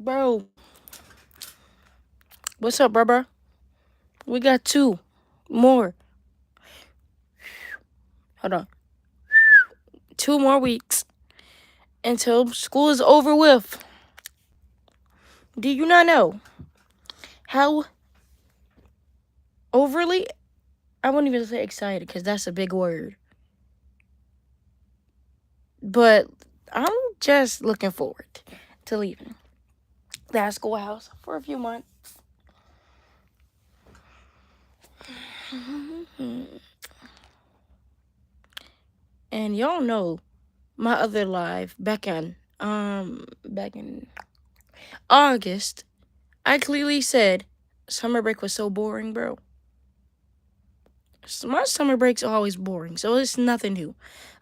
Bro, what's up, bro? We got two more. Hold on. 2 more weeks until school is over with. Do you not know how overly, I wouldn't even say excited because that's a big word, but I'm just looking forward to leaving that schoolhouse for a few months. And y'all know my other live back in August, I clearly said summer break was so boring, bro. My summer breaks are always boring, so it's nothing new.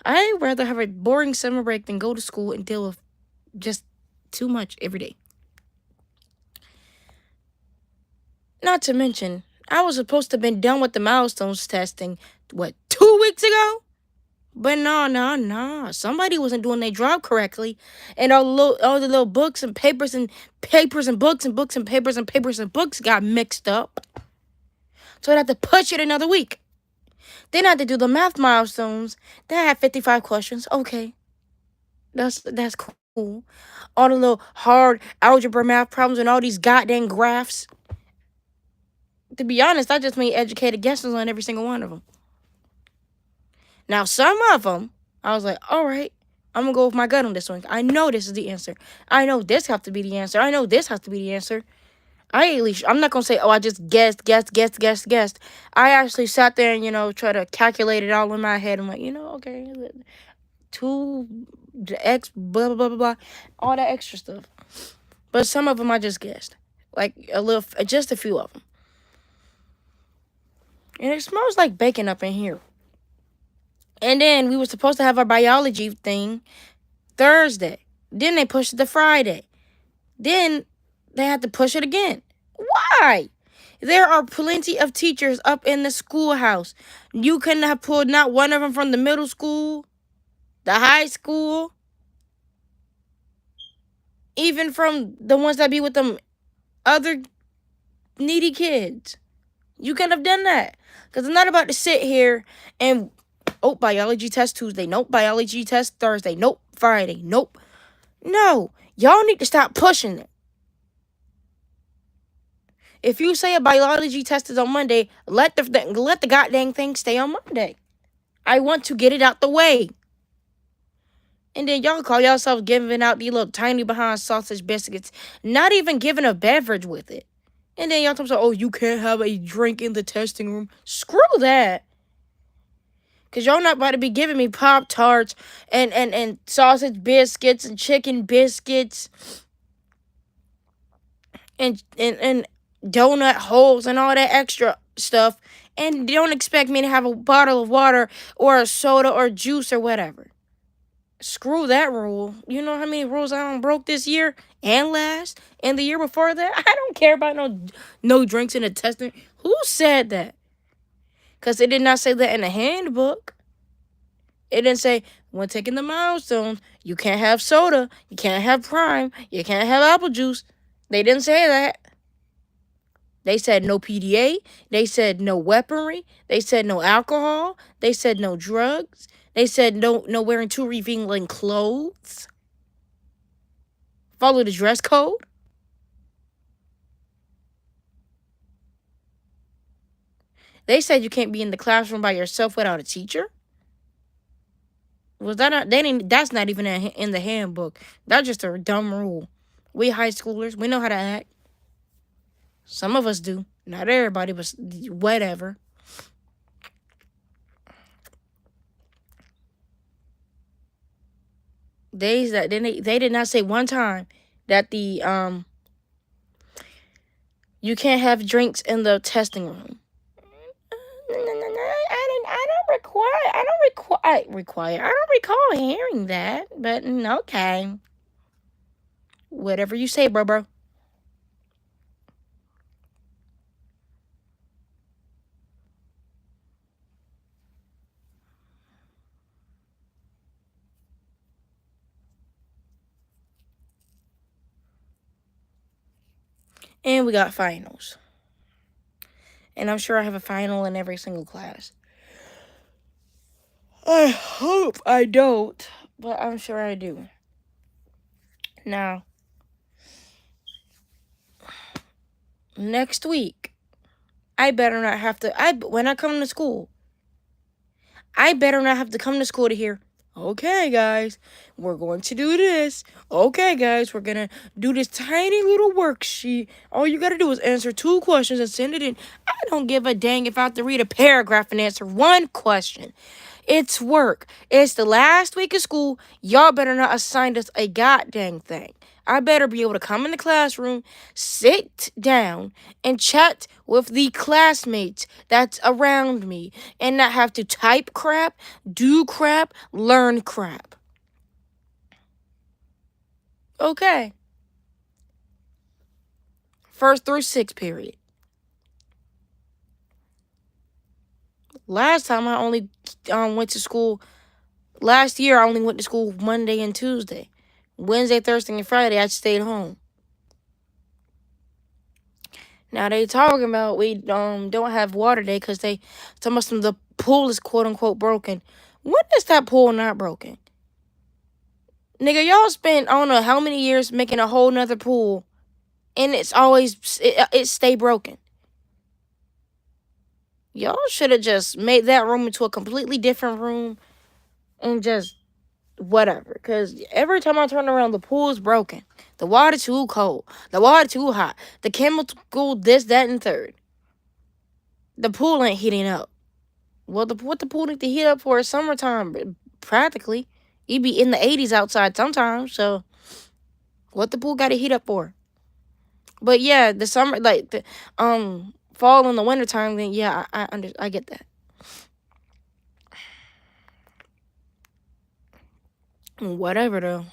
I'd rather have a boring summer break than go to school and deal with just too much every day. Not to mention, I was supposed to have been done with the milestones testing, 2 weeks ago? But no. Somebody wasn't doing their job correctly. And all the little books and papers and papers and books and books and papers and papers and books got mixed up. So I'd have to push it another week. Then I had to do the math milestones. Then I had 55 questions. Okay. That's cool. All the little hard algebra math problems and all these goddamn graphs. To be honest, I just made educated guesses on every single one of them. Now, some of them, I was like, all right, I'm going to go with my gut on this one. I know this is the answer. I know this has to be the answer. I know this has to be the answer. I'm not going to say, oh, I just guessed. I actually sat there and, try to calculate it all in my head. I'm like, okay, 2, the X, blah, blah, blah, blah, blah, all that extra stuff. But some of them I just guessed. Like, just a few of them. And it smells like bacon up in here. And then we were supposed to have our biology thing Thursday. Then they pushed it to Friday. Then they had to push it again. Why? There are plenty of teachers up in the schoolhouse. You couldn't have pulled not one of them from the middle school, the high school, even from the ones that be with them other needy kids. You couldn't have done that. Because I'm not about to sit here and, biology test Tuesday. Nope, biology test Thursday. Nope, Friday. Nope. No, y'all need to stop pushing it. If you say a biology test is on Monday, let the goddamn thing stay on Monday. I want to get it out the way. And then y'all call yourself giving out these little tiny behind sausage biscuits, not even giving a beverage with it. And then y'all talk about, oh, you can't have a drink in the testing room. Screw that. Because y'all not about to be giving me Pop-Tarts and sausage biscuits and chicken biscuits and donut holes and all that extra stuff. And don't expect me to have a bottle of water or a soda or juice or whatever. Screw that rule. You know how many rules I done broke this year and last and the year before that? I don't care about no drinks in the testing. Who said that? Because it did not say that in the handbook. It didn't say, when taking the milestones, you can't have soda, you can't have Prime, you can't have apple juice. They didn't say that. They said no PDA. They said no weaponry. They said no alcohol. They said no drugs. They said no wearing too revealing clothes. Follow the dress code. They said you can't be in the classroom by yourself without a teacher. Was that not? They didn't. That's not even in the handbook. That's just a dumb rule. We high schoolers, we know how to act. Some of us do. Not everybody, but whatever. They did not say one time that you can't have drinks in the testing room. I don't recall hearing that, but okay. Whatever you say, bro. And we got finals. And I'm sure I have a final in every single class. I hope I don't, but I'm sure I do. Now, next week, I better not have to. When I come to school, I better not have to come to school to hear, okay, guys, we're going to do this. Okay, guys, we're going to do this tiny little worksheet. All you got to do is answer 2 questions and send it in. I don't give a dang if I have to read a paragraph and answer 1 question. It's work. It's the last week of school. Y'all better not assign us a goddamn thing. I better be able to come in the classroom, sit down, and chat with the classmates that's around me and not have to type crap, do crap, learn crap. Okay. 1st through 6th period. Last time I only went to school, last year I only went to school Monday and Tuesday. Wednesday, Thursday, and Friday I stayed home. Now they talking about we don't have water day because they talking about the pool is quote unquote broken. When is that pool not broken? Nigga, y'all spent I don't know how many years making a whole nother pool, and it's always it stay broken. Y'all should have just made that room into a completely different room and just whatever. Because every time I turn around, the pool is broken. The water too cold. The water too hot. The chemical this, that, and third. The pool ain't heating up. Well, what the pool need to heat up for is summertime, practically. You be in the 80s outside sometimes, so what the pool got to heat up for? But yeah, the summer, like the fall and the winter time, then yeah, I get that. Whatever though.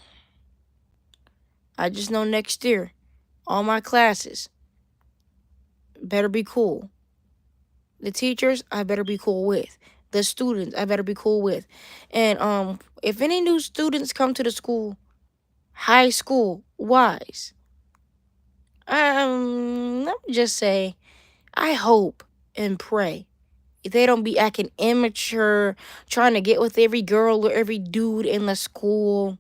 I just know next year, all my classes better be cool. The teachers, I better be cool with. The students, I better be cool with. And if any new students come to the school, high school wise, let me just say, I hope and pray they don't be acting immature, trying to get with every girl or every dude in the school,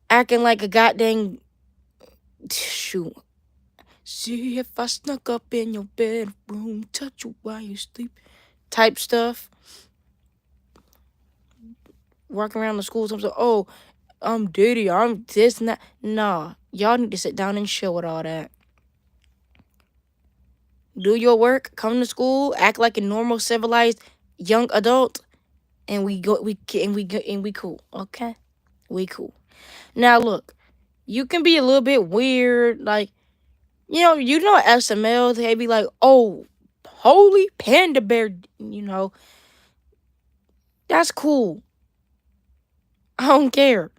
acting like a goddamn shoot. See if I snuck up in your bedroom, touch you while you sleep, type stuff. Walking around the school, sometimes, oh, I'm Diddy, I'm this and that. Nah, y'all need to sit down and chill with all that. Do your work, come to school, act like a normal, civilized young adult, and we cool, okay? We cool. Now look, you can be a little bit weird, like SML, they be like, oh, holy panda bear, that's cool. I don't care.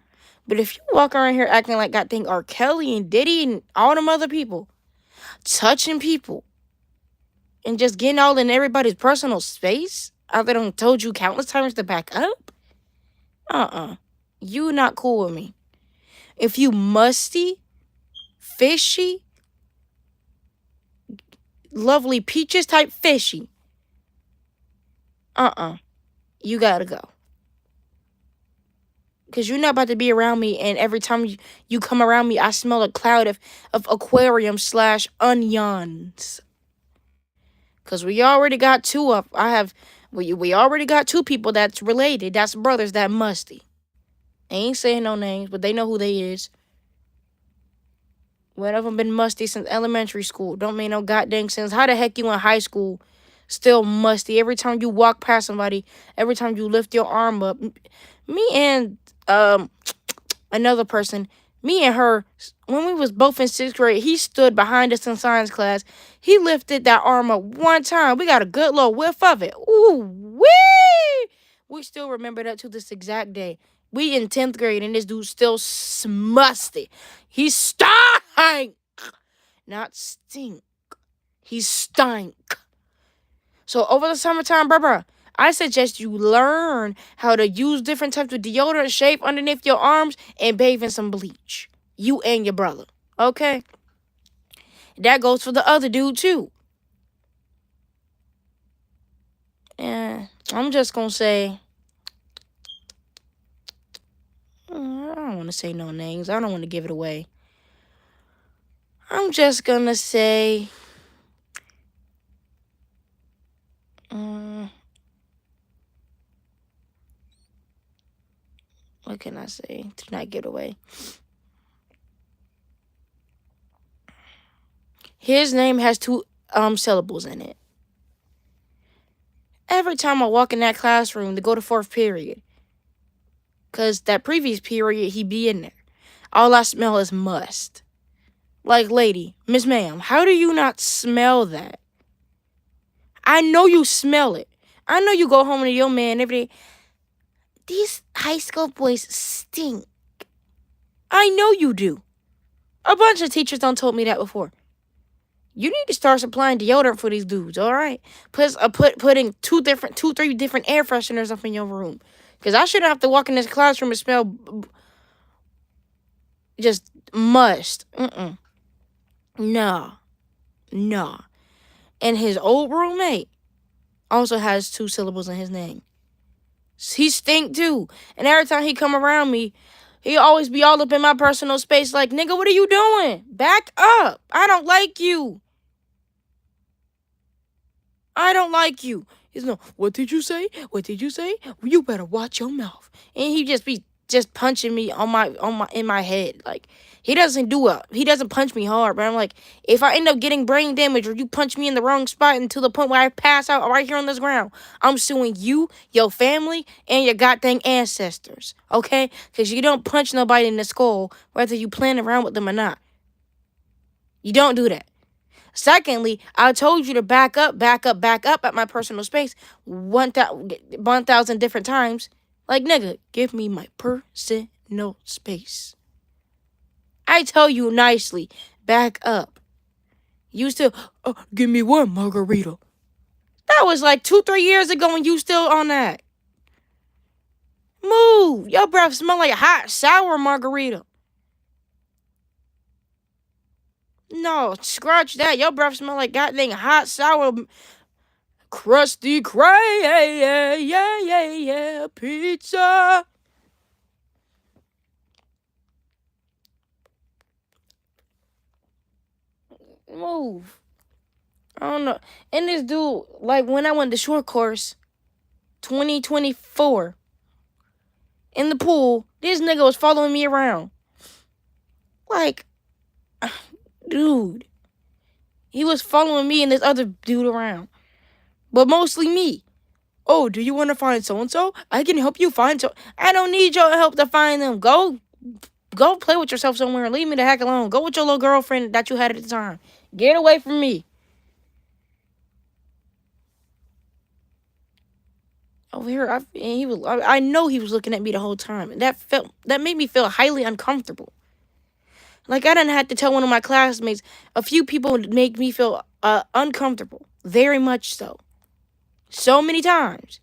But if you walk around here acting like goddamn R. Kelly and Diddy and all them other people, touching people, and just getting all in everybody's personal space after they told you countless times to back up, you not cool with me. If you musty, fishy, lovely peaches type fishy, you gotta go. Because you're not about to be around me, and every time you come around me, I smell a cloud of aquarium / onions. Because we already got 2 of, we already got 2 people that's related, that's brothers, that musty. I ain't saying no names, but they know who they is. One of them been musty since elementary school. Don't mean no goddamn sense. How the heck you in high school still musty? Every time you walk past somebody, every time you lift your arm up. Me and another person, me and her, when we was both in 6th grade, he stood behind us in science class. He lifted that arm up one time. We got a good little whiff of it. Ooh, wee! We still remember that to this exact day. We in 10th grade, and this dude still musty. He stank. Not stink. He stank. So over the summertime, bruh, I suggest you learn how to use different types of deodorant, shave underneath your arms, and bathe in some bleach. You and your brother. Okay? That goes for the other dude too. And I'm just gonna say, I don't want to say no names. I don't want to give it away. I'm just gonna say, what can I say to not give it away? His name has two syllables in it. Every time I walk in that classroom to go to fourth period, because that previous period he be in there, all I smell is must. Like, lady, Miss Ma'am, how do you not smell that? I know you smell it. I know you go home to your man every day. These high school boys stink. I know you do. A bunch of teachers done told me that before. You need to start supplying deodorant for these dudes, all right? Putting two, three different air fresheners up in your room. Because I shouldn't have to walk in this classroom and smell just must. Nah. And his old roommate also has two syllables in his name. He stink too. And every time he come around me, he always be all up in my personal space like, nigga, what are you doing? Back up. I don't like you. I don't like you. He's no, what did you say? What did you say? Well, you better watch your mouth. And he just be punching me in my head. Like, he doesn't punch me hard, but I'm like, if I end up getting brain damage or you punch me in the wrong spot and to the point where I pass out right here on this ground, I'm suing you, your family, and your goddamn ancestors. Okay? Because you don't punch nobody in the skull, whether you playing around with them or not. You don't do that. Secondly, I told you to back up at my personal space 1,000 different times. Like, nigga, give me my personal space. I tell you nicely, back up. You still, give me one margarita. That was like 2-3 years ago and you still on that. Move. Your breath smell like a hot, sour margarita. No, scratch that. Your breath smell like goddamn hot, sour, crusty yeah, pizza. Move. I don't know. And this dude, like when I went to short course, 2024, in the pool, this nigga was following me around. Like, dude. He was following me and this other dude around. But mostly me. Oh, do you want to find so-and-so? I can help you find so. I don't need your help to find them. Go play with yourself somewhere and leave me the heck alone. Go with your little girlfriend that you had at the time. Get away from me. Over here, I know he was looking at me the whole time. And that made me feel highly uncomfortable. Like, I didn't have to tell one of my classmates. A few people make me feel uncomfortable. Very much so. So many times.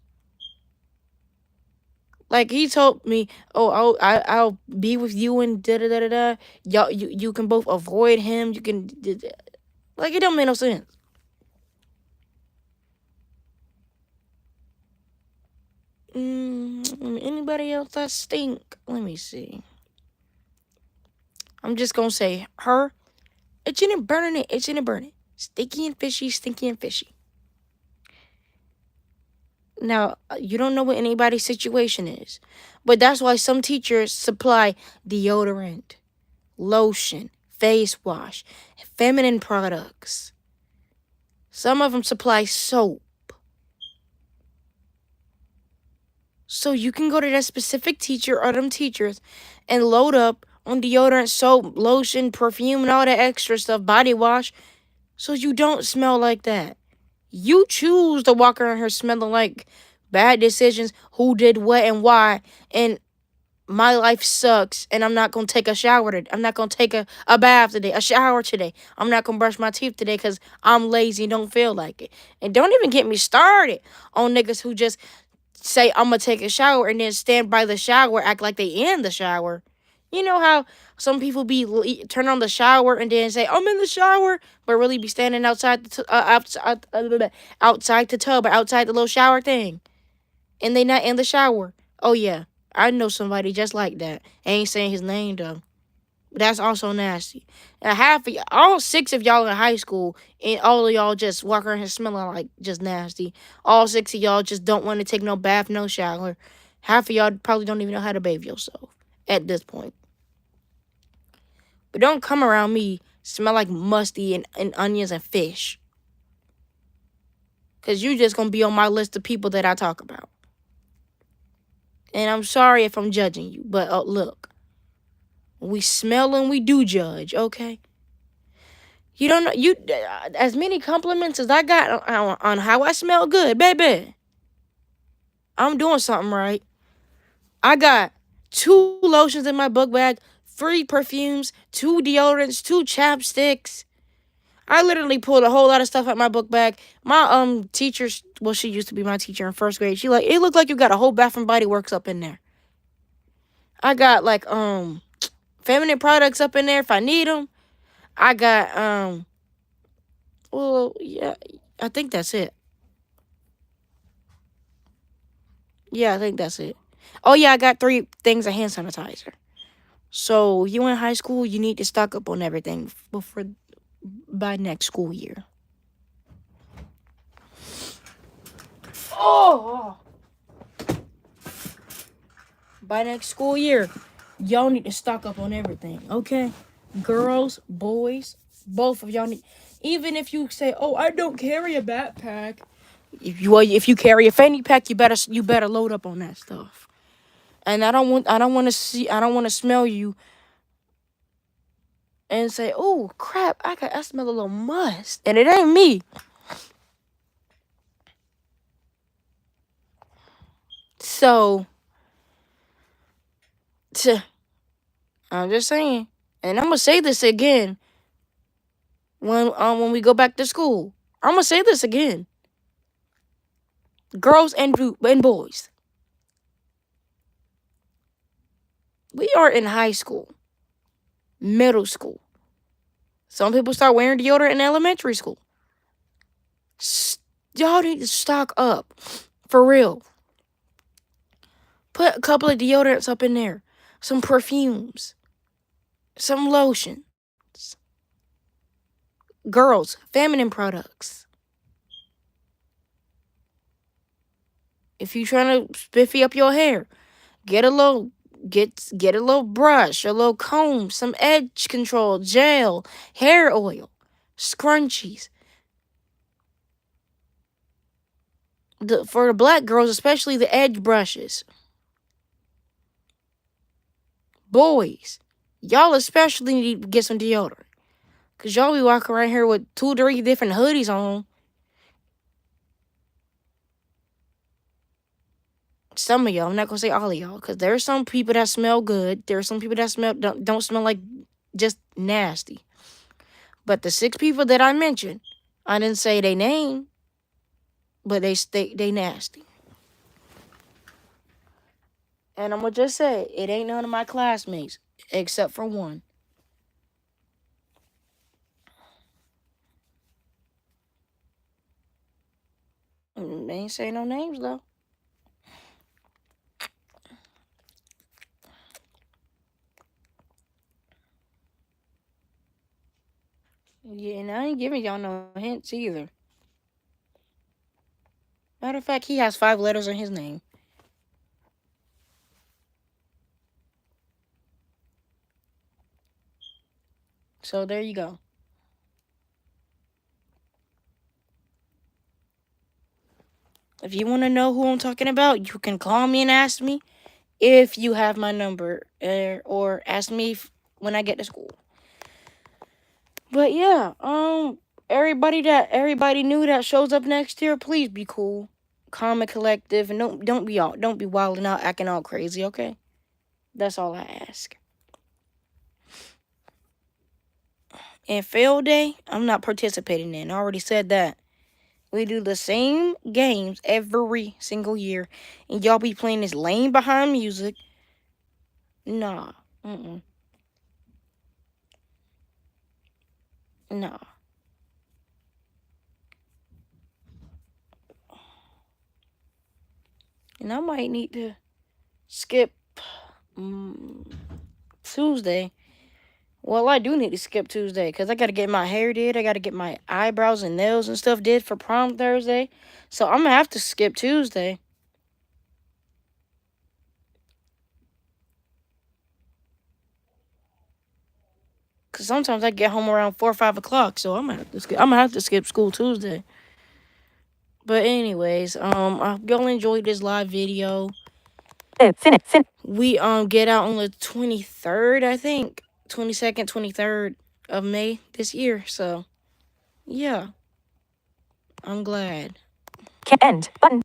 Like, he told me, I'll be with you and da-da-da-da-da. Y'all, you can both avoid him. You can, like, it don't make no sense. Anybody else that stink? Let me see. I'm just gonna say her. Itching and burning it. Sticky and fishy, stinky and fishy. Now, you don't know what anybody's situation is. But that's why some teachers supply deodorant, lotion, face wash, feminine products. Some of them supply soap. So you can go to that specific teacher or them teachers and load up on deodorant, soap, lotion, perfume, and all that extra stuff, body wash, so you don't smell like that. You choose to walk around here smelling like bad decisions, who did what and why, and my life sucks, and I'm not going to take a shower today. I'm not going to take a bath today, a shower today. I'm not going to brush my teeth today because I'm lazy and don't feel like it. And don't even get me started on niggas who just say, I'm going to take a shower and then stand by the shower, act like they in the shower. You know how some people turn on the shower and then say, "I'm in the shower," but really be standing outside outside the tub or outside the little shower thing, and they not in the shower. Oh yeah, I know somebody just like that. I ain't saying his name though. That's also nasty. And half of all six of y'all in high school, and all of y'all just walk around here smelling like just nasty. All six of y'all just don't want to take no bath, no shower. Half of y'all probably don't even know how to bathe yourself at this point. But don't come around me smell like musty and onions and fish. Because you just going to be on my list of people that I talk about. And I'm sorry if I'm judging you, but look. We smell and we do judge, okay? You don't know, as many compliments as I got on how I smell good, baby. I'm doing something right. I got 2 lotions in my book bag, 3 perfumes, 2 deodorants, 2 chapsticks. I literally pulled a whole lot of stuff out my book bag. My teacher, well, she used to be my teacher in 1st grade. She like, it looked like you got a whole Bath and Body Works up in there. I got like feminine products up in there if I need them. I got well, yeah, I think that's it. Yeah, I think that's it. Oh yeah, I got 3 things of hand sanitizer. So you in high school, you need to stock up on everything before by next school year. Oh, by next school year, y'all need to stock up on everything, okay? Girls, boys, both of y'all need. Even if you say, "Oh, I don't carry a backpack," if you carry a fanny pack, you better load up on that stuff. And I don't want to smell you and say, "Oh crap, I smell a little must," and it ain't me. So, I'm just saying, and I'm gonna say this again when we go back to school. I'm gonna say this again, girls and boys. We are in high school, middle school. Some people start wearing deodorant in elementary school. Y'all need to stock up, for real. Put a couple of deodorants up in there, some perfumes, some lotions. Girls, feminine products. If you trying to spiffy up your hair, get a little brush, a little comb, some edge control, gel, hair oil, scrunchies. For the black girls, especially the edge brushes. Boys, y'all especially need to get some deodorant. Cause y'all be walking around here with 2, 3 different hoodies on. Some of y'all, I'm not gonna say all of y'all, cause there are some people that smell good. There are some people that don't smell like just nasty. But the 6 people that I mentioned, I didn't say their name, but they nasty. And I'm gonna just say, it ain't none of my classmates, except for one. They ain't say no names though. Yeah, and I ain't giving y'all no hints either. Matter of fact, he has 5 letters in his name. So there you go. If you want to know who I'm talking about, you can call me and ask me if you have my number, or ask me when I get to school. But yeah, everybody new that shows up next year, please be cool, calm and collective, and don't be wilding out, acting all crazy, okay? That's all I ask. And fail day, I'm not participating in. I already said that. We do the same games every single year, and y'all be playing this lame behind music. Nah, Mm-mm. No. And I might need to skip Tuesday. Well, I do need to skip Tuesday because I got to get my hair did. I got to get my eyebrows and nails and stuff did for prom Thursday. So I'm going to have to skip Tuesday. Because sometimes I get home around 4 or 5 o'clock. So I'm going to have to skip school Tuesday. But anyways, I hope y'all enjoyed this live video. We get out on the 23rd, I think. 22nd, 23rd of May this year. So, yeah. I'm glad. End button.